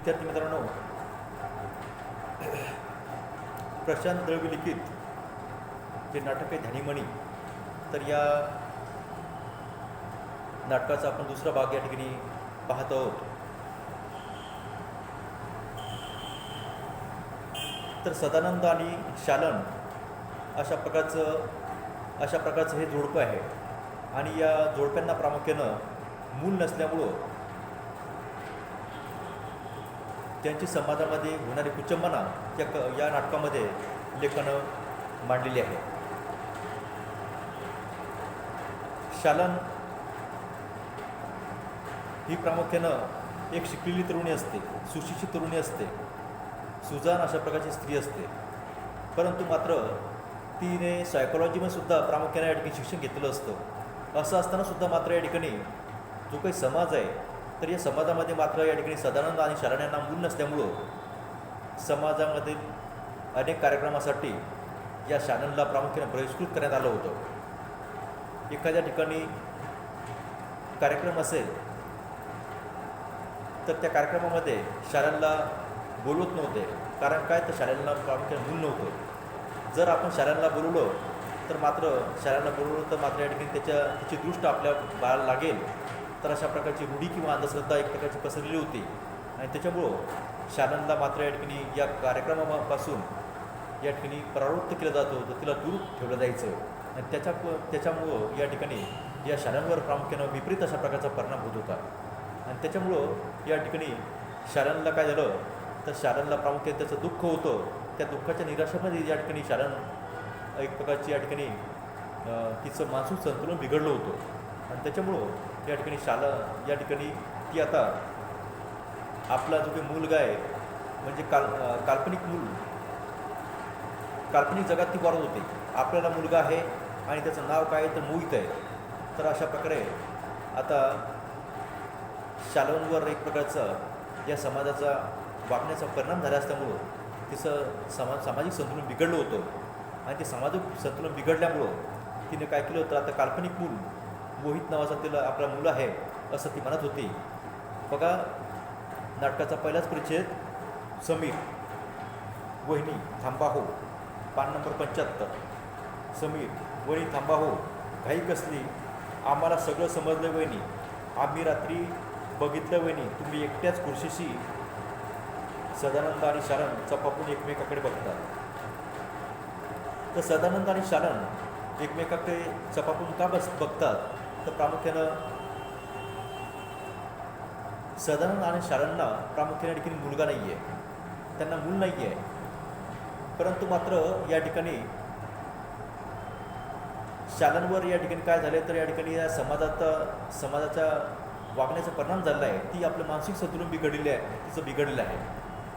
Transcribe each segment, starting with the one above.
विद्यार्थी मित्रांनो, प्रशांत दळवी लिखित जे नाटक आहे ध्यानीमणी, तर या नाटकाचा आपण दुसरा भाग या ठिकाणी पाहत आहोत. तर सदानंद आणि शालन अशा प्रकारचं हे जोडपं आहे आणि या जोडप्यांना प्रामुख्यानं मूल नसल्यामुळं त्यांची समाजामध्ये होणारी कुचंबना या नाटकामध्ये लेखनं मांडलेली आहे. शालन ही प्रामुख्यानं एक शिकलेली तरुणी असते, सुशिक्षित तरुणी असते, सुजाण अशा प्रकारची स्त्री असते. परंतु मात्र तिने सायकोलॉजीमध्ये सुद्धा प्रामुख्याने या ठिकाणी शिक्षण घेतलेलं असतं. असं असताना सुद्धा मात्र या ठिकाणी जो काही समाज आहे, तर या समाजामध्ये मात्र या ठिकाणी सदानंद आणि शालन यांना मूल नसल्यामुळं समाजामधील अनेक कार्यक्रमासाठी या शालनला प्रामुख्याने बहिष्कृत करण्यात आलं होतं. एखाद्या ठिकाणी कार्यक्रम असेल तर त्या कार्यक्रमामध्ये शालनला बोलवत नव्हते. कारण काय, तर शालनला प्रामुख्याने मूल नव्हतं. जर आपण शालनला बोलवलं तर मात्र या ठिकाणी तिची दृष्ट आपल्या बाळाला लागेल. तर अशा प्रकारची रूढी किंवा अंधश्रद्धा एक प्रकारची पसरलेली होती आणि त्याच्यामुळं शालनला मात्र या ठिकाणी या कार्यक्रमापासून या ठिकाणी परावृत्त केलं जात होतं, तिला दूर ठेवलं जायचं आणि त्याच्यामुळं या ठिकाणी या शालनवर प्रामुख्यानं विपरीत अशा प्रकारचा परिणाम होत होता. आणि त्याच्यामुळं या ठिकाणी शालनला काय झालं, तर शालनला प्रामुख्याने त्याचं दुःख होतं. त्या दुःखाच्या निराशामध्ये या ठिकाणी शालन एक प्रकारची या ठिकाणी तिचं मानसिक संतुलन बिघडलं होतं आणि त्याच्यामुळं या ठिकाणी ती आता आपला जो काही मुलगा आहे म्हणजे काल्पनिक जगात ती वाढत होती. आपल्याला मुलगा आहे आणि त्याचं नाव काय तर मोहित आहे. तर अशा प्रकारे आता शालनवर एक प्रकारचा या समाजाचा वागण्याचा परिणाम झाला असल्यामुळं तिचं सामाजिक संतुलन बिघडलं होतं आणि ते सामाजिक संतुलन बिघडल्यामुळं तिने काय केलं होतं, आता काल्पनिक मूल मोहित नावाचा तिला आपला मुलं आहे असं ती म्हणत होती. बघा, नाटकाचा पहिलाच परिच्छेद. समीर, वहिनी थांबा हो, पान नंबर 75. समीर, वहिनी थांबा हो, घाई कसली, आम्हाला सगळं समजलं वहिनी, आम्ही रात्री बघितलं वहिनी, तुम्ही एकट्याच खुर्शीशी. सदानंद आणि शालन चपापून एकमेकाकडे बघतात. तर सदानंद आणि शालन एकमेकाकडे चपापून का बघतात, तर प्रामुख्यानं सदानंद आणि शालनला प्रामुख्याने ठिकाणी मुलगा नाही आहे, त्यांना मूल नाही आहे. परंतु मात्र या ठिकाणी शालनवर या ठिकाणी काय झालं, तर या ठिकाणी या समाजाचा वागण्याचा परिणाम झालेला आहे. ती आपलं मानसिक संतुलन तिचं बिघडलेलं आहे.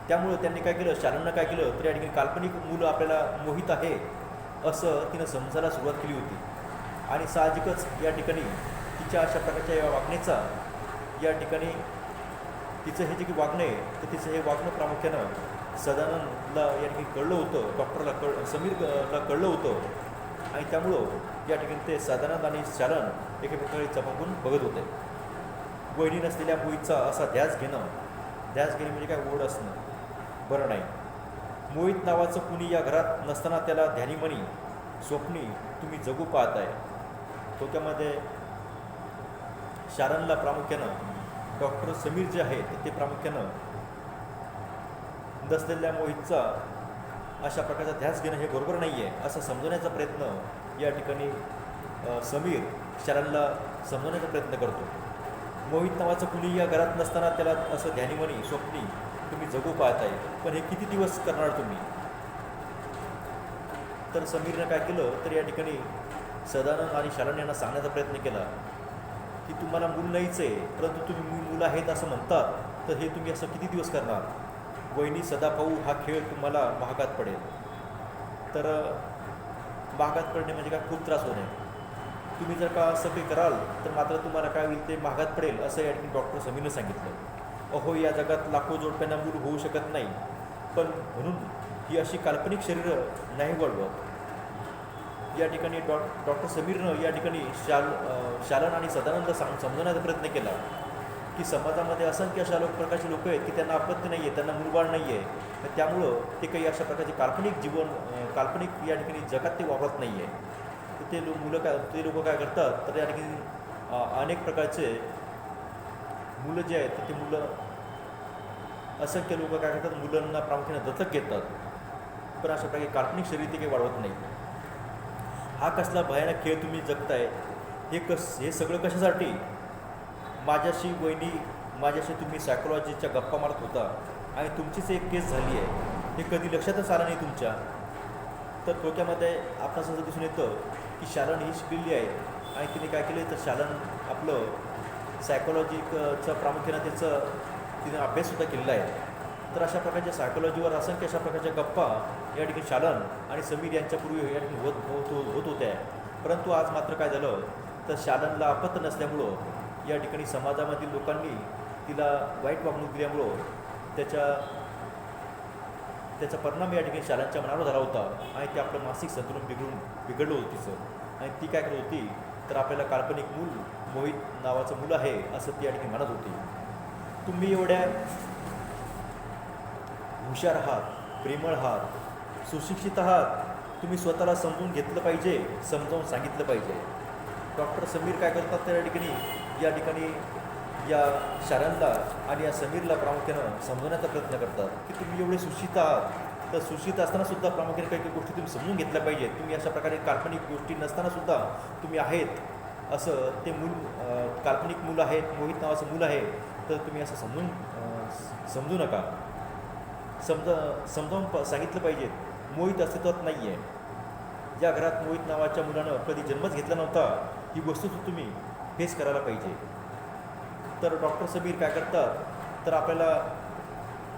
त्यामुळं त्यांनी काय केलं, शालननं काय केलं, तर या ठिकाणी काल्पनिक मुलं आपल्याला मोहित आहे असं तिनं समजायला सुरुवात केली होती. आणि साहजिकच या ठिकाणी तिच्या अशा प्रकारच्या या वागण्याचा या ठिकाणी तिचं हे जे की वागणं आहे, तर तिचं हे वागणं प्रामुख्यानं सदानंदला या ठिकाणी कळलं होतं, समीरला कळलं होतं आणि त्यामुळं या ठिकाणी ते सदानंद आणि शालन एकमेकांकडे चपाकून बघत होते. वहिनी नसलेल्या मोहितचा असा ध्यास घेणं म्हणजे काय ओढ असणं बरं नाही. मोहित नावाचं कुणी या घरात नसताना त्याला ध्यानीमणी स्वप्नी तुम्ही जगू पाहताय. थोडक्यामध्ये शालनला प्रामुख्यानं डॉक्टर समीर जे आहेत ते प्रामुख्यानं नसलेल्या मोहितचा अशा प्रकारचा ध्यास घेणं हे बरोबर नाही आहे असं समजवण्याचा प्रयत्न या ठिकाणी समीर शालनला समजवण्याचा प्रयत्न करतो. मोहित नावाचं कुणी या घरात नसताना त्याला असं ध्यानीमणी स्वप्नी तुम्ही जगू पाहताय, पण हे किती दिवस करणार तुम्ही. तर समीरनं काय केलं, तर या ठिकाणी सदानंद आणि शालन यांना सांगण्याचा प्रयत्न केला की तुम्हाला मूल नाहीच आहे, परंतु तुम्ही मुलं आहेत असं म्हणतात, तर हे तुम्ही असं किती दिवस करणार. वहिनी सदाभाऊ हा खेळ तुम्हाला महागात पडेल. तर महागात पडणे म्हणजे काय, खूप त्रास होणे. तुम्ही जर का असं काही कराल तर मात्र तुम्हाला काय होईल, ते महागात पडेल असं या ठिकाणी डॉक्टर समीरनं सांगितलं. अहो, या जगात लाखो जोडप्यांना मूल होऊ शकत नाही, पण म्हणून ही अशी काल्पनिक शरीरं नाही वळवत. या ठिकाणी डॉक्टर समीरनं या ठिकाणी शालन आणि सदानंद समजवण्याचा प्रयत्न केला की समाजामध्ये असंख्य अशा प्रकारचे लोक आहेत की त्यांना अपत्य नाही आहे, त्यांना मूलबाळ नाही आहे. तर त्यामुळं ते काही अशा प्रकारचे काल्पनिक जीवन काल्पनिक या ठिकाणी जगात ते वावरत नाही आहे. तर ते लोक काय करतात, तर या ठिकाणी अनेक प्रकारचे मुलं जे आहेत तर ते मुलं असंख्य लोक काय करतात, मुलांना प्रामुख्याने दत्तक घेतात. पण अशा प्रकारे काल्पनिक शरीर ते काही वाढवत नाही. हा कसला भयानक खेळ तुम्ही जगताय, हे सगळं कशासाठी? माझ्याशी तुम्ही सायकोलॉजीच्या गप्पा मारत होता आणि तुमचीच एक केस झाली आहे, हे कधी लक्षातच आलं नाही तुमच्या. तर थोडक्यामध्ये आपल्याला असं दिसून येतं की शालन ही शिकलेली आहे आणि तिने काय केलं, तर शालन आपलं सायकोलॉजीचं प्रामुख्यानं तिने अभ्याससुद्धा केलेला आहे. तर अशा प्रकारच्या सायकोलॉजीवर असंख्य अशा प्रकारच्या गप्पा या ठिकाणी शालन आणि समीर यांच्यापूर्वी या ठिकाणी होत होत्या. परंतु आज मात्र काय झालं, तर शालनला अपत्य नसल्यामुळं या ठिकाणी समाजामधील लोकांनी तिला वाईट वागणूक दिल्यामुळं त्याचा परिणाम या ठिकाणी शालनच्या मनावर झाला होता आणि ते आपलं मानसिक संतुलन बिघडलं होतं तिचं. आणि ती काय करत होती, तर आपल्याला काल्पनिक मूल मोहित नावाचं मुलं आहे असं ती या ठिकाणी म्हणत होती. तुम्ही एवढ्या हुशार आहात, प्रेमळ आहात, सुशिक्षित आहात, तुम्ही स्वतःला समजून घेतलं पाहिजे, समजावून सांगितलं पाहिजे. डॉक्टर समीर काय करतात, या ठिकाणी या शालनला आणि या समीरला प्रामुख्यानं समजवण्याचा प्रयत्न करतात की तुम्ही एवढे सुशिक्षित आहात, तर सुशिक्षित असतानासुद्धा प्रामुख्याने काही गोष्टी तुम्ही समजून घेतल्या पाहिजेत. तुम्ही अशा प्रकारे काल्पनिक गोष्टी नसतानासुद्धा तुम्ही आहेत असं ते काल्पनिक मूल आहेत, मोहित नावाचं मूल आहे, तर तुम्ही असं समजू नका. समजावून सांगितलं पाहिजे मोहित अस्तित्वात नाही आहे. ज्या घरात मोहित नावाच्या मुलानं कधी जन्मच घेतला नव्हता, ही वस्तू तुम्ही फेस करायला पाहिजे. तर डॉक्टर समीर काय करतात, तर आपल्याला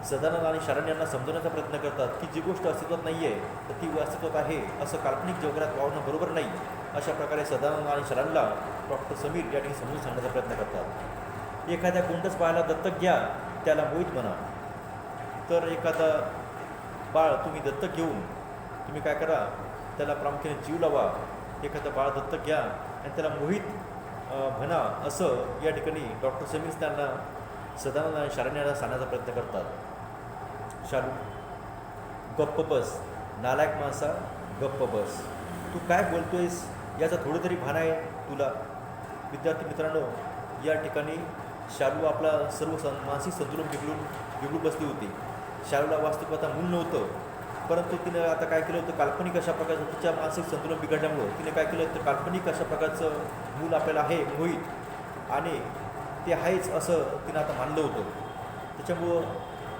सदानंद आणि शालन यांना समजवण्याचा प्रयत्न करतात की जी गोष्ट अस्तित्वात नाही आहे तर ती अस्तित्वात आहे, असं काल्पनिक जगात वावरणं बरोबर नाही. अशा प्रकारे सदानंद आणि शालनला डॉक्टर समीर या ठिकाणी समजून सांगण्याचा प्रयत्न करतात. एखाद्या कोणत्याच बाळाला दत्तक घ्या, त्याला मोहित म्हणा. तर एखादा बाळ तुम्ही दत्तक घेऊन तुम्ही काय करा, त्याला प्रामुख्याने जीव लावा. एखादा बाळ दत्तक घ्या आणि त्याला मोहित म्हणा, असं या ठिकाणी डॉक्टर समीर त्यांना सदानंद आणि शालन यांना सांगण्याचा प्रयत्न करतात. शालू, गप्प बस, नालायक माणसा, गप्प बस. तू काय बोलतोयस याचा थोडं तरी भान आहे तुला? विद्यार्थी मित्रांनो, या ठिकाणी शालू आपला सर्व मानसिक संतुलन बिघडून बसली होती. शालूला वास्तविक आता मूल नव्हतं, परंतु तिने आता काय केलं होतं, काल्पनिक अशा प्रकारचं तिच्या मानसिक संतुलन बिघडल्यामुळं तिने काय केलं, तर काल्पनिक अशा प्रकारचं मूल आपल्याला आहे मोहित, आणि ते आहेच असं तिनं आता मानलं होतं. त्याच्यामुळं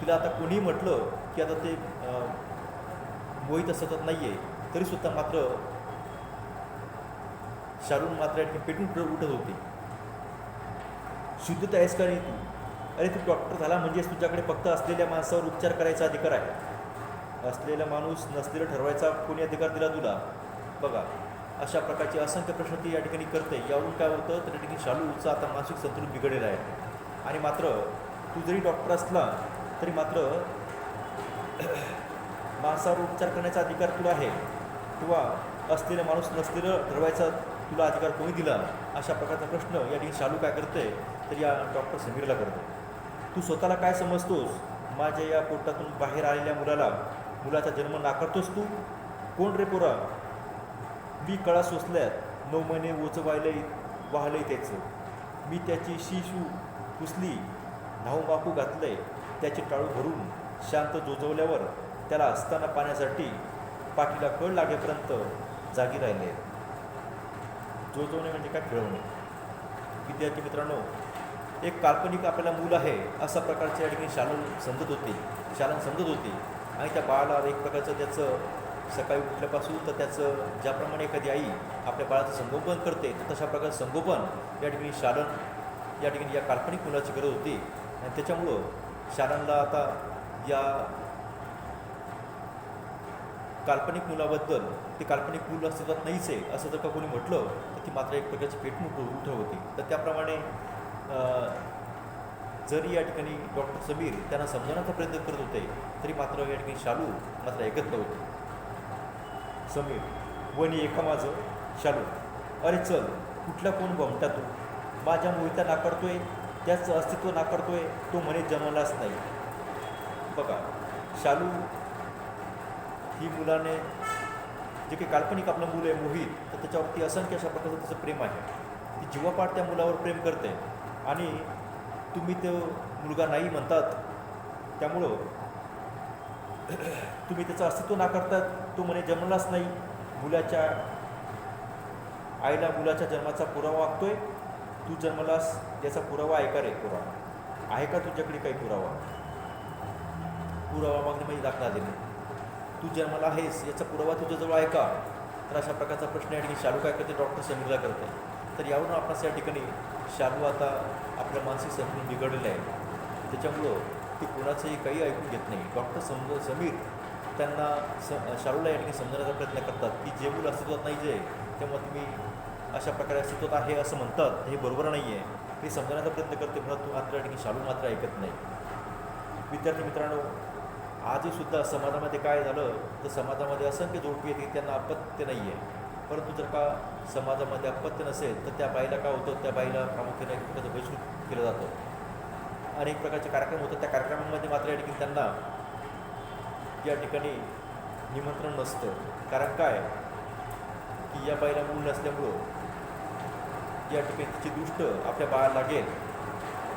तिला आता कोणीही म्हटलं की आता ते मोहित सतत नाही आहे, तरीसुद्धा मात्र शालून मात्र पेटून उठत होती. शुद्धता आहेस का नाही तू? अरे तू डॉक्टर झाला म्हणजेच तुझ्याकडे फक्त असलेल्या माणसावर उपचार करायचा अधिकार आहे. असलेला माणूस नसलेलं ठरवायचा कोणी अधिकार दिला तुला? बघा, अशा प्रकारचे असंख्य प्रश्न ती या ठिकाणी करते. यावरून काय होतं, तर या ठिकाणी शालूचं आता मानसिक संतुलन बिघडलेलं आहे. आणि मात्र तू जरी डॉक्टर असला तरी मात्र माणसावर उपचार करण्याचा अधिकार तुला आहे, किंवा असलेला माणूस नसलेलं ठरवायचा तुला अधिकार कोणी दिला? अशा प्रकारचा प्रश्न या ठिकाणी शालू काय करते, तर या डॉक्टर समीरला करतो. तू स्वतःला काय समजतोस? माझ्या या पोटातून बाहेर आलेल्या मुलाचा जन्म नाकारतोस तू? कोण रे पोरा? मी कळा सोसल्यात, 9 महिने वाहलंय त्याचं. मी त्याची शिशू पुसली, न्हाऊ माकू घातलंय, त्याचे टाळू भरून शांत जोजवल्यावर त्याला असताना पाण्यासाठी पाठीला कळ लागेपर्यंत जागी राहिले. जोजवणे म्हणजे काय? खेळवणे. विद्यार्थी मित्रांनो, एक काल्पनिक आपल्याला मूल आहे अशा प्रकारच्या या ठिकाणी शालन समजत होती. आणि त्या बाळाला एक प्रकारचं त्याचं सकाळी उठल्यापासून तर त्याचं ज्याप्रमाणे एखादी आई आपल्या बाळाचं संगोपन करते, तर तशा प्रकारचं संगोपन या ठिकाणी शालन या ठिकाणी या काल्पनिक मुलाची गरज होती. आणि त्याच्यामुळं शालनला आता या काल्पनिक मुलाबद्दल, ते काल्पनिक मूल अस्तित्वात नाहीच आहे असं जर का कोणी म्हटलं, तर ती मात्र एक प्रकारची पेटणूक उठव होती. तर त्याप्रमाणे जरी या ठिकाणी डॉक्टर समीर त्यांना समजवण्याचा प्रयत्न करत होते, तरी मात्र या ठिकाणी शालू मात्र ऐकत नव्हते. समीर, वनी एका माझं. शालू, अरे चल, कुठला कोण गोमटा तू? माझ्या मोहिता नाकारतोय, त्याचं अस्तित्व नाकारतोय, तो म्हणे जन्मलाच नाही. बघा, शालू ही मुलाने जे काही काल्पनिक आपलं मूल आहे मोहित, तर त्याच्यावरती असंख्य अशा प्रकारचं त्याचं प्रेम आहे. ती जीवापाड त्या मुलावर प्रेम करते आणि तुम्ही तो मुलगा नाही म्हणतात, त्यामुळं तुम्ही त्याचं अस्तित्व नाकारतात. तो म्हणे जन्मलाच नाही. मुलाच्या आईला मुलाच्या जन्माचा पुरावा वागतोय. तू जन्मलास याचा पुरावा आहे का रे? पुरावा आहे का तुझ्याकडे? काही पुरावा मागणे म्हणजे दाखला देणे. तू जन्माला आहेस याचा पुरावा तुझ्याजवळ आहे का? तर अशा प्रकारचा प्रश्न या ठिकाणी शालू काय करते? डॉक्टर समीरला करते. तर यावरून आपणास या ठिकाणी शालू आता आपल्या मानसिक संतुलन बिघडलेलं आहे. त्याच्यामुळं ते कोणाचंही काही ऐकून घेत नाही. डॉक्टर समीर त्यांना शालूला या ठिकाणी समजण्याचा प्रयत्न करतात की जे मूल अस्तित्वात नाही जे, तेव्हा तुम्ही अशा प्रकारे अस्तित्वात आहे असं म्हणतात, हे बरोबर नाही आहे. हे समजण्याचा प्रयत्न करते, परंतु मात्र या ठिकाणी शालू मात्र ऐकत नाही. विद्यार्थी मित्रांनो, आजही सुद्धा समाजामध्ये काय झालं तर समाजामध्ये असंख्य जोडपी येते, त्यांना अपत्य नाही आहे. परंतु जर का समाजामध्ये अपत्य नसेल तर त्या बाईला काय होतं? त्या बाईला प्रामुख्याने एक प्रकारचं बहिष्कृत केलं जातं. अनेक प्रकारचे कार्यक्रम होतात. त्या कार्यक्रमांमध्ये मात्र या ठिकाणी त्यांना या ठिकाणी निमंत्रण नसतं. कारण काय की या बाईला मूल नसल्यामुळं या ठिकाणी तिची दृष्ट आपल्या बाळाला लागेल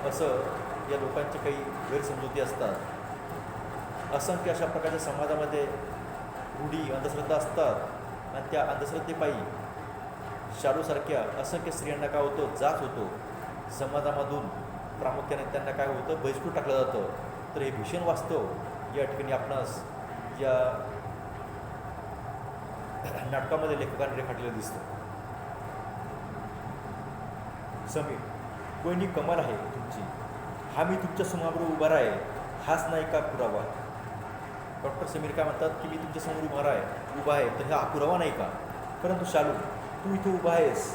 असं या लोकांचे काही गैरसमजुती असतात. असंख्य अशा प्रकारच्या समाजामध्ये रूढी अंधश्रद्धा असतात आणि त्या अंधश्रद्धेपायी शालूसारख्या असंख्य स्त्रियांना काय होतं? जाच होतो. समाजामधून प्रामुख्याने त्यांना काय होतं? बहिष्कृत टाकलं जातं. तर हे भीषण वास्तव या ठिकाणी आपणास या नाटकामध्ये लेखकाने रेखाटलेलं दिसतं. समीर, कोणी कमाल आहे तुमची. हा मी तुमच्या समोर उभा आहे, हाच नाही का पुरावा? डॉक्टर समीर काय म्हणतात की मी तुमच्यासमोर उभा आहे, तर हा पुरावा नाही का? परंतु शालू, तू इथं उभा आहेस.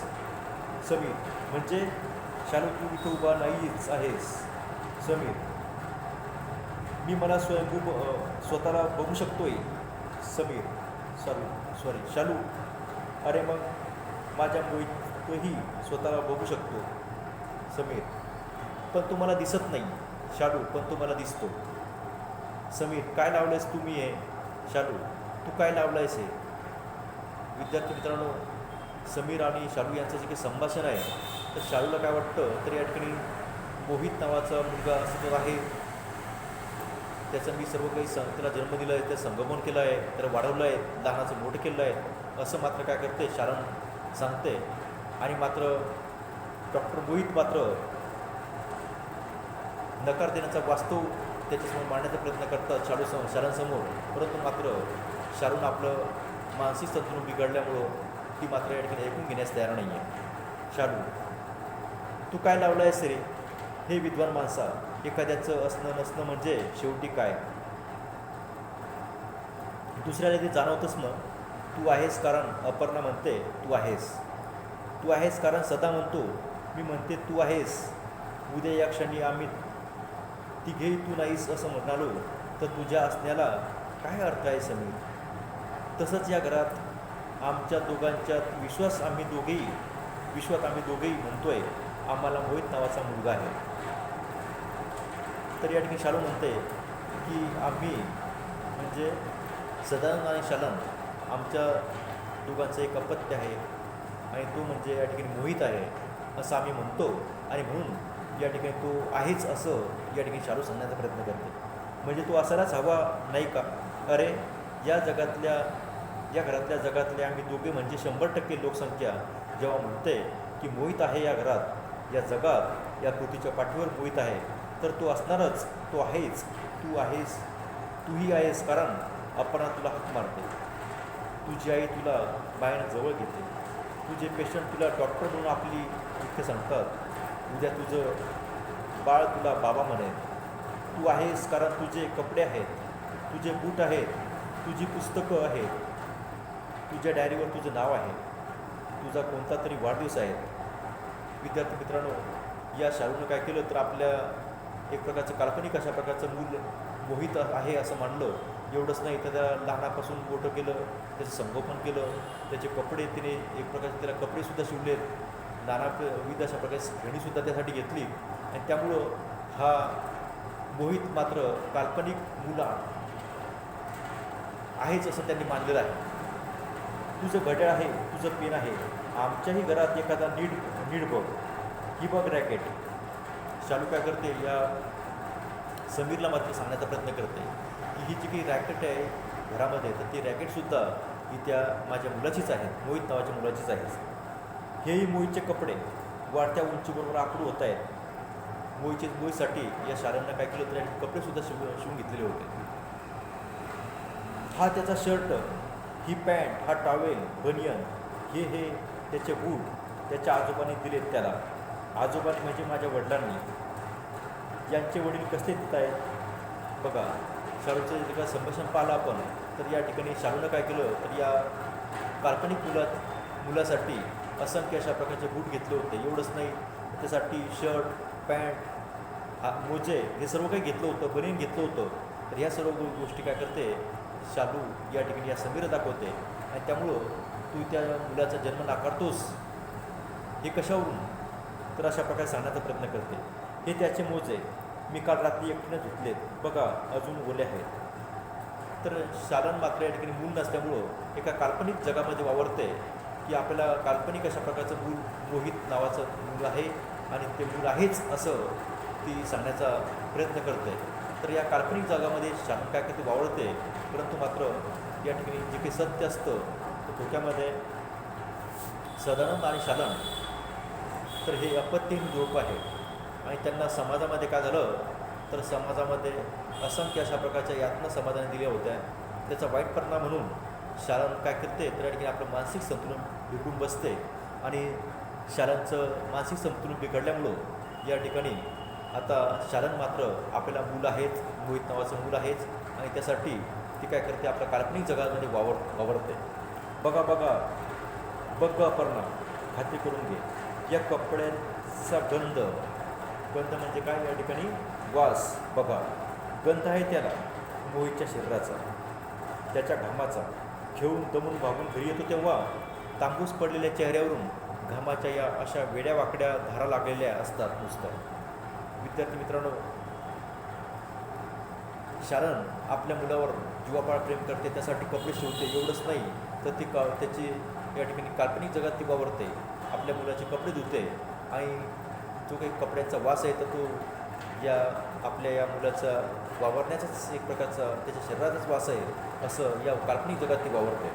समीर, म्हणजे शालू तू इथं उभा नाहीच आहेस. समीर, मी मला स्वतःला बघू शकतोय. समीर, शालू, अरे मग माझ्या तोही स्वतःला बघू शकतो. समीर, पण तो मला दिसत नाही. शालू, पण तो मला दिसतो. समीर, काय लावलंयस तुम्ही हे? शालू, तू काय लावलंयस हे? विद्यार्थी मित्रांनो, समीर आणि शालू यांचं जे काही संभाषण आहे, तर शालूला काय वाटतं? तर या ठिकाणी मोहित नावाचा मुलगा असं आहे, त्याचं मी सर्व काही त्याला जन्म दिला आहे, त्या संगमन केलं आहे, त्याला वाढवलं आहे, लहानाचं मोठं केलं आहे असं मात्र काय करते? शालन सांगते. आणि मात्र डॉक्टर मोहित मात्र नकार देण्याचा वास्तव त्याच्यासमोर मांडण्याचा प्रयत्न करतात शालनसमोर. परंतु मात्र शालून आपलं मानसिक संतुलन बिघडल्यामुळं ती मात्र या ठिकाणी ऐकून घेण्यास तयार नाही आहे. शालू, तू काय लावलं आहेस रे? हे विद्वान माणसा, एखाद्याचं असणं नसणं म्हणजे शेवटी काय? दुसऱ्याला ते जाणवतच ना. तू आहेस कारण अपर्णा म्हणते तू आहेस. तू आहेस कारण सदा म्हणतो मी म्हणते तू आहेस. उद्या या क्षणी आम्ही तिघेही तू नाहीस असं म्हणालो तर तुझ्या असण्याला काय अर्थ आहे समीर? तसंच या घरात आमच्या दोघांच्यात विश्वात आम्ही दोघेही म्हणतोय आम्हाला मोहित नावाचा मुलगा आहे. तर या ठिकाणी शालू म्हणते की आम्ही म्हणजे सदानंद आणि शालन आमच्या दोघांचं एक अपत्य आहे आणि तो म्हणजे या ठिकाणी मोहित आहे असं आम्ही म्हणतो आणि म्हणून या ठिकाणी तो आहेच असं या ठिकाणी शालू सांगण्याचा प्रयत्न करते. म्हणजे तो असायलाच हवा नाही का? अरे या घरातल्या जगातल्या आम्ही दोघे म्हणजे 100% लोकसंख्या जेव्हा म्हणते की मोहित आहे या घरात, या जगात, या पृथ्वीच्या पाठीवर मोहित आहे, तर तो असणारच. तो आहेच. तूही आहेस कारण अपर्णा तुला हाक मारते. तुझी आई तुला बाहेर जवळ घेते. तुझे पेशंट तुला डॉक्टर म्हणून आपली इथे सांगतात. उद्या तुझं बाळ तुला बाबा म्हणेल. तू आहेस कारण तुझे कपडे आहेत, तुझे बूट आहेत, तुझी पुस्तकं आहेत, तुझ्या डायरीवर तुझं नाव आहे, तुझा कोणता तरी वाढदिवस आहे. विद्यार्थी मित्रांनो, या शालूनं काय केलं तर आपल्या एक प्रकारचं काल्पनिक अशा प्रकारचं मूल मोहित आहे असं मानलं. एवढंच नाही तर त्या लहानापासून मोठं केलं, त्याचं संगोपन केलं, त्याचे कपडे तिने एक प्रकारचे त्याला कपडेसुद्धा शिवलेत. विविध अशा प्रकारे खेळणीसुद्धा त्यासाठी घेतली आणि त्यामुळं हा मोहित मात्र काल्पनिक मुला आहेच असं त्यांनी मानलेलं आहे. तुझं घड्याळ आहे, तुझं पेन आहे, आमच्याही घरात एखादा नीड बघ, ही बघ रॅकेट. शालू काय करते, या समीरला मात्र सांगण्याचा प्रयत्न करते की ही जी काही रॅकेट आहे घरामध्ये, तर ती रॅकेटसुद्धा ही त्या माझ्या मुलाचीच आहे, मोहित नावाच्या मुलाचीच आहे. हेही मोहितचे कपडे वाढत्या उंचीबरोबर आकडू होत आहेत. मोहितसाठी या शाळांना काय केलं तर कपडेसुद्धा शिवून घेतलेले होते. हा त्याचा शर्ट, ही पॅन्ट, हा टॉवेल, बनियन, हे त्याचे बूट त्याच्या आजोबांनी दिलेत त्याला. आजोबांनी म्हणजे माझ्या वडिलांनी. यांचे वडील कसले देत आहेत बघा. शाळूचं जे का संभाषण पाहिलं आपण, तर या ठिकाणी शाळूनं काय केलं तर या काल्पनिक मुलासाठी असंख्य अशा प्रकारचे बूट घेतले होते. एवढंच नाही, त्यासाठी शर्ट, पॅन्ट, मोजे हे सर्व काही घेतलं होतं, बनियन घेतलं होतं. तर ह्या सर्व गोष्टी काय करते शालू या ठिकाणी या समीर दाखवते. आणि त्यामुळं तू त्या मुलाचा जन्म नाकारतोस हे कशावरून, तर अशा प्रकारे सांगण्याचा प्रयत्न करते. हे त्याचे मोजे मी काल रात्री एकटीनं धुतलेत बघा, अजून ओले आहेत. तर शालन मात्र या ठिकाणी मूल नसल्यामुळं एका काल्पनिक जगामध्ये वावरते की आपल्याला काल्पनिक अशा प्रकारचं मूल मोहित नावाचं मूल आहे आणि ते मूल आहेच असं ती सांगण्याचा प्रयत्न करते. तर या काल्पनिक जगामध्ये शालन काय करते वावरते, परंतु मात्र या ठिकाणी जे काही सत्य असतं तर धोक्यामध्ये सदानंद आणि शालन तर हे अपत्यहीन जोडपं आहे. आणि त्यांना समाजामध्ये काय झालं तर समाजामध्ये असंख्य अशा प्रकारच्या यातना समाजाने दिल्या होत्या. त्याचा वाईट परिणाम म्हणून शालन काय करते तर या ठिकाणी आपलं मानसिक संतुलन बिघडून बसते. आणि शालनचं मानसिक संतुलन बिघडल्यामुळं या ठिकाणी आता शालन मात्र आपल्याला मूल आहेच, मोहित नावाचं मूल आहेच, आणि त्यासाठी ती काय करते आपल्या काल्पनिक जगामध्ये वावरते. बघा बघ अपर्णा, खात्री करून घे, या कपड्यांचा गंध म्हणजे काय, या ठिकाणी वास बघा, गंध आहे त्याला मोहितच्या शरीराचा, त्याच्या घामाचा. घेऊन दमून भागून घरी येतो तेव्हा तांबूस पडलेल्या चेहऱ्यावरून घामाच्या या अशा वेड्या वाकड्या धारा लागलेल्या असतात नुसतं. विद्यार्थी मित्रांनो, शालन आपल्या मुलावर जीवापाड प्रेम करते, त्यासाठी कपडे शिवते. एवढंच नाही तर ती त्याची या ठिकाणी काल्पनिक जगात ती वावरते, आपल्या मुलाचे कपडे धुते. आणि जो काही कपड्यांचा वास आहे तर तो या आपल्या या मुलाचा वावरण्याचाच एक प्रकारचा त्याच्या शरीराचाच वास आहे असं या काल्पनिक जगात ती वावरते.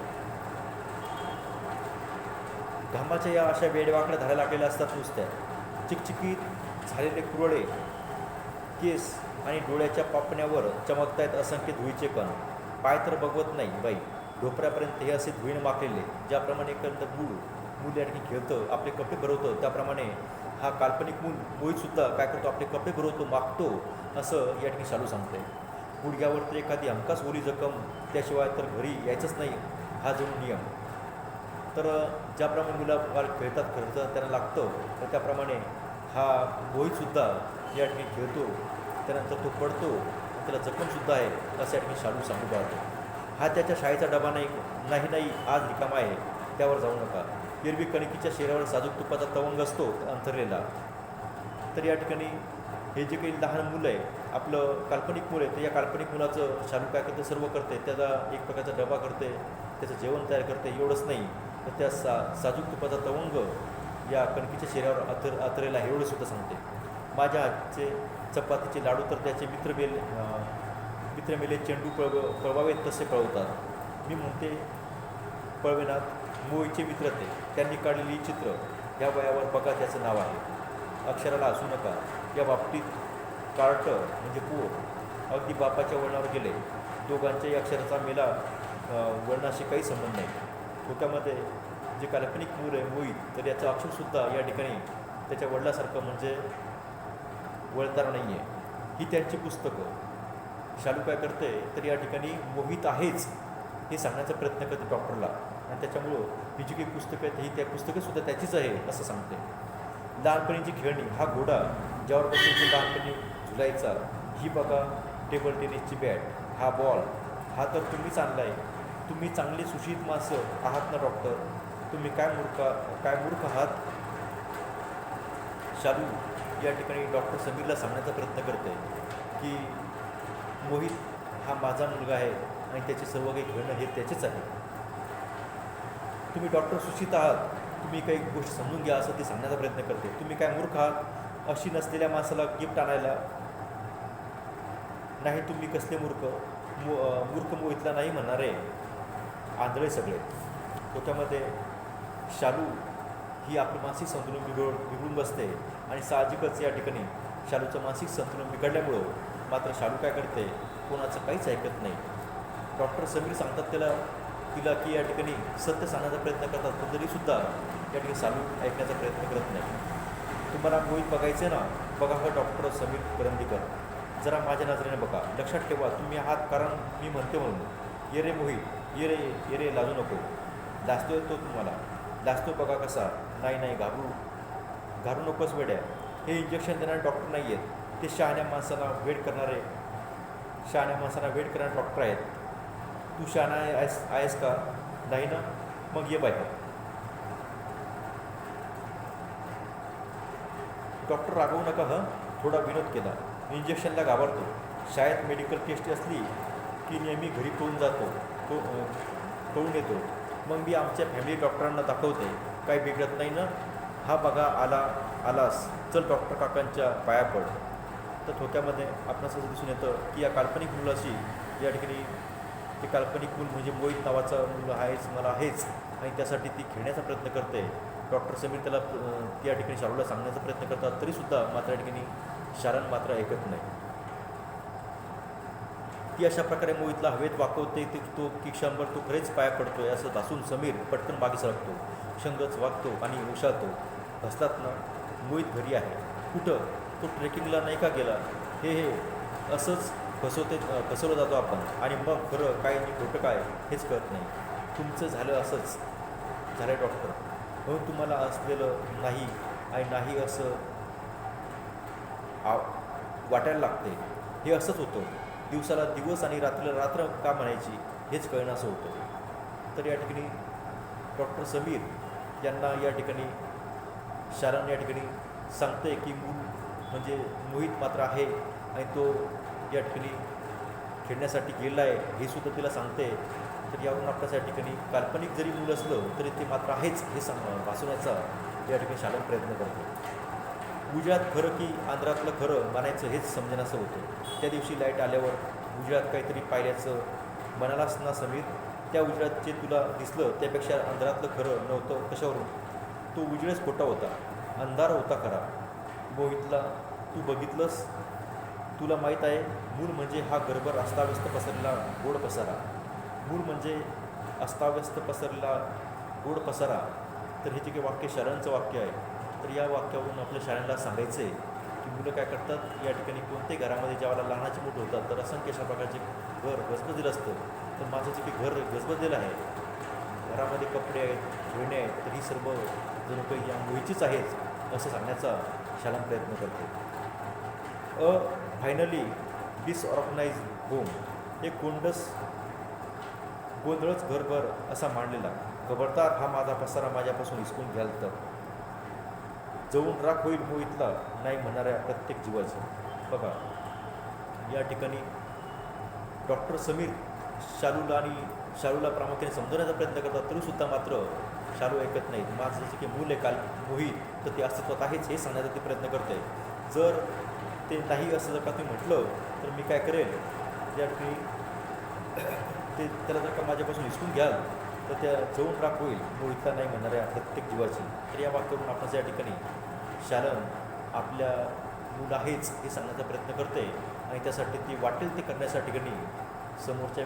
घामाच्या या अशा वेडवाकड्या धारा लागलेल्या असतात नुसत्या. चिकचिकीत झालेले कुरळे केस आणि डोळ्याच्या पापण्यावर चमकतायत असंख्य धुळीचे कण. पाय तर बघवत नाही बाई, ढोपऱ्यापर्यंत हे असे धुळीनं माखलेले. ज्याप्रमाणे एखादं मूल या ठिकाणी खेळतं, आपले कपडे भरवतं, त्याप्रमाणे हा काल्पनिक मोहितसुद्धा काय करतो, आपले कपडे भरवतो, मागतो असं या ठिकाणी शालू सांगते. गुडघ्यावर तर एखादी हमखास ओली जखम, त्याशिवाय तर घरी यायचंच नाही, हा जणू नियम. तर ज्याप्रमाणे मुलं खेळतात त्यांना लागतं, तर त्याप्रमाणे हा मोहितसुद्धा या ठिकाणी खेळतो, त्यानंतर तो पडतो, त्याला जखमसुद्धा आहे असं या ठिकाणी शालू सांगू पाहतो. हा त्याच्या शाळेचा डबा नाही आज रिकामा आहे, त्यावर जाऊ नका. एरवी कणकीच्या शेरावर साजूक तुपाचा तवंग असतो अंतरलेला. तर या ठिकाणी हे जे काही लहान मुलं आहे, आपलं काल्पनिक मुलं आहे, तर या काल्पनिक मुलाचं शालू काय करते, सर्व करते. त्याचा एक प्रकारचा डबा करते, त्याचं जेवण तयार करते. एवढंच नाही तर त्या साजूक तुपाचा तवंग या कणकीच्या शेरावर अतरेला आहे एवढंसुद्धा सांगते. माझ्या हातचे चपातीचे लाडू तर त्याचे मित्र मेले चेंडू पळवावेत तसे पळवतात. मी म्हणते पळवेनात. मोहितचे मित्र ते, त्यांनी काढलेली चित्र ह्या वयावर बघा त्याचं नाव आहे. अक्षराला असू नका. या बाबतीत कार्ट म्हणजे पोर अगदी बापाच्या वळणावर गेले. दोघांच्याही अक्षराचा मेला वळणाशी काही संबंध नाही. डोक्यामध्ये जे काल्पनिक मूल आहे मोहित, तर याचं अक्षरसुद्धा या ठिकाणी त्याच्या वडिलासारखं म्हणजे वळतार नाही आहे. ही त्यांची पुस्तकं. शालू काय करते तर या ठिकाणी मोहित आहेच हे सांगण्याचा प्रयत्न करते डॉक्टरला. आणि त्याच्यामुळं ही जी काही पुस्तकं आहेत ही त्या पुस्तकंसुद्धा त्याचीच आहे असं सांगते. लहानपणीची खेळणी, हा घोडा ज्यावर बसून तो लहानपणी झुलायचा, ही बघा टेबल टेनिसची बॅट, हा बॉल, हा तर तुम्हीच आणला आहे. तुम्ही चांगली सुशिक्षित माणसं आहात ना डॉक्टर, तुम्ही काय मूर्ख आहात. शालू या ठिकाणी डॉक्टर समीरला सांगण्याचा प्रयत्न करते की मोहित हा माझा मुलगा आहे आणि त्याचे सर्व काही घेणं हे त्याचेच आहे. तुम्ही डॉक्टर सुशित आहात, तुम्ही काही गोष्ट समजून घ्या असं ती सांगण्याचा प्रयत्न करते. तुम्ही काय मूर्ख आहात अशी नसलेल्या माणसाला गिफ्ट आणायला? नाही, तुम्ही कसले मूर्ख मूर्ख मोहितला नाही म्हणणारे आंधळे सगळे. डोक्यामध्ये शालू ही आपलं मानसिक संतुलन बिघडून बसते आणि साहजिकच या ठिकाणी शालूचं मानसिक संतुलन बिघडल्यामुळं मात्र शालू काय करते, कोणाचं काहीच ऐकत नाही. डॉक्टर समीर सांगतात तिला की या ठिकाणी सत्य सांगण्याचा प्रयत्न करतात, पण तरीसुद्धा या ठिकाणी शालू ऐकण्याचा प्रयत्न करत नाही. तुम्हाला मोहित बघायचं आहे ना, बघा हा डॉक्टर समीर करंदीकर, जरा माझ्या नजरेने बघा. लक्षात ठेवा तुम्ही आहात कारण मी म्हणते म्हणून. ये रे मोहित, ये रे लाजू नको. लाजतोय तो तुम्हाला, लाजतो बघा कसा. नाही घाबरू नकोस वेड्या. हे इंजेक्शन देणारे डॉक्टर नाही आहेत, ते शहाण्या माणसांना वेट करणारे डॉक्टर आहेत. तू शहाणा आहेस का? नाही ना, मग ये बाहेर. डॉक्टर रागवू नका हं, थोडा विनोद केला. इंजेक्शनला घाबरतो. शाळेत मेडिकल टेस्ट असली की नेहमी घरी पळून येतो. मग मी आमच्या फॅमिली डॉक्टरांना दाखवते, काही बिघडत नाही ना. हा बघा आलास, चल डॉक्टर काकांच्या पाया पड. तर थोक्यामध्ये आपणास असं दिसून येतं की या काल्पनिक मुलाशी या ठिकाणी ते काल्पनिक मूल म्हणजे मोहित नावाचा मुलं मला आहेच आणि त्यासाठी ती खेळण्याचा प्रयत्न करते. डॉक्टर समीर त्याला या ठिकाणी शालूला सांगण्याचा प्रयत्न करतात, तरीसुद्धा मात्र या ठिकाणी शालन मात्र ऐकत नाही. ती अशा प्रकारे मोहितला हवेत वाकवते की क्षणभर तो खरेच पाया पडतोय असं दासून समीर पटकन मागे सरकतो. क्षंगच वागतो आणि उशाळतो, हसतात ना, मोहित घरी आहे. कुठं? तो ट्रेकिंगला नाही का गेला? हे असंच फसवलं जातो आपण आणि मग खरं काय आणि खोटं काय हेच कळत नाही. तुमचं झालं असंच झालं डॉक्टर, म्हणून तुम्हाला असलेलं नाही आणि नाही असं वाटायला लागते. हे असंच होतं, दिवसाला दिवस आणि रात्रीला रात्र का म्हणायची हेच कळणं असं होतं. तर या ठिकाणी डॉक्टर समीर यांना या ठिकाणी शालन या ठिकाणी सांगते की मूल म्हणजे मोहित मात्र आहे आणि तो या ठिकाणी खेळण्यासाठी गेला आहे हे सुद्धा तिला सांगते. तर यावरून आपल्यास या ठिकाणी काल्पनिक जरी मूल असलं तरी ते मात्र आहेच हे भासवण्याचा या ठिकाणी शालन प्रयत्न करतो. उजेडात खरं की अंधारातलं खरं मानायचं हेच समजेनासं होतं. त्या दिवशी लाईट आल्यावर उजेडात काहीतरी पाहिल्याचं म्हणालास ना समीर. त्या उजेडात जे तुला दिसलं त्यापेक्षा अंधारातलं खरं नव्हतं कशावरून? तो उजेडच खोटा होता, अंधार होता खरा. मोहितला तू बघितलंस? तुला माहीत आहे, मूल म्हणजे हा गर्भर अस्ताव्यस्त पसरलेला गोड पसारा. मूल म्हणजे अस्ताव्यस्त पसरलेला गोड पसारा. तर हे जे काही वाक्य शाळांचं वाक्य आहे, तर या वाक्यावरून आपल्या शाळांना सांगायचं आहे की मुलं काय करतात या ठिकाणी कोणत्याही घरामध्ये ज्यावेळेला लहानाचे मोठे होतात तर असंख्य अशा प्रकारचे घर गजबजलेलं असतं. तर माझं जे काही घर गजबजलेलं आहे, घरामध्ये कपडे आहेत, खेळणे आहेत, तर ही सर्व जणू काही या मुळीचीच आहेत असं सांगण्याचा शाळा प्रयत्न करते. फायनली डिसऑर्गनाइज होम, एक गोंधळच घरभर असा मांडलेला. खबरदार हा माझा पसारा माझ्यापासून हिसकून घ्याल तर जवून राख होईल मोहितला नाही म्हणणाऱ्या प्रत्येक जीवाची. बघा या ठिकाणी डॉक्टर समीर शालूला प्रामुख्याने समजवण्याचा प्रयत्न करतात, तरीसुद्धा मात्र शालू ऐकत नाहीत. माझं जे काही मूल आहे काल मोहित तर ते अस्तित्वात आहेच हे सांगण्याचा ते प्रयत्न करते. जर ते नाही असं जर का तुम्ही म्हटलं तर मी काय करेल, या ठिकाणी ते त्याला जर का माझ्यापासून हिसकून घ्याल तर त्या जवून राख होईल मोहितला नाही म्हणणाऱ्या प्रत्येक जीवाची. तर या वाक्यावरून आपण या ठिकाणी शालन आपल्या मूल आहेच हे सांगण्याचा प्रयत्न करते आणि त्यासाठी ती वाटेल ते करण्यासाठी ठिकाणी समोरच्या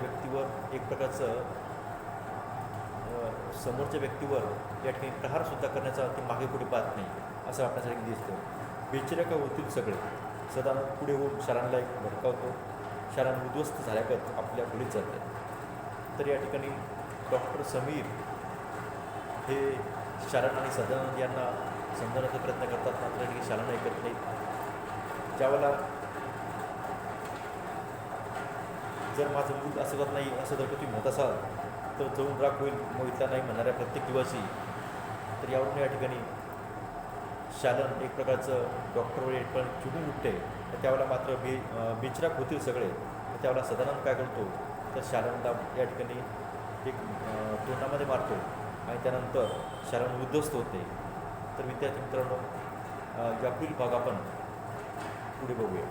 व्यक्तीवर या ठिकाणी प्रहारसुद्धा करण्याचा ते मागे पुढे पाहत नाही असं आपल्यासाठी दिसतं. बेचिऱ्या का होतील सगळे सदानंद पुढे होऊन शालांना एक भडकावतो. शालान उद्ध्वस्त झाल्यागत आपल्या खोलीत जाते. तर या ठिकाणी डॉक्टर समीर हे शालन आणि सदानंद यांना समजवण्याचा प्रयत्न करतात, मात्र या ठिकाणी शालन ऐकत नाही. ज्यावेळेला जर माझं मूल असं नाही असं जर तुम्ही म्हणत असाल तर जवून राख होईल मोहितला नाही म्हणणाऱ्या प्रत्येक दिवशी. तर यावरून या ठिकाणी शालन एक प्रकारचं डॉक्टरवर पण चिडून उठते. तर त्यावेळेला मात्र बिचराक होतील सगळे. तर त्यावेळेला सदानंद काय करतो, तर शालनला या ठिकाणी एक तोंडामध्ये मारतो आणि त्यानंतर शालन उद्ध्वस्त होते. तर विद्यार्थी मित्रांनो, या पुढील भाग आपण पुढे बघूया.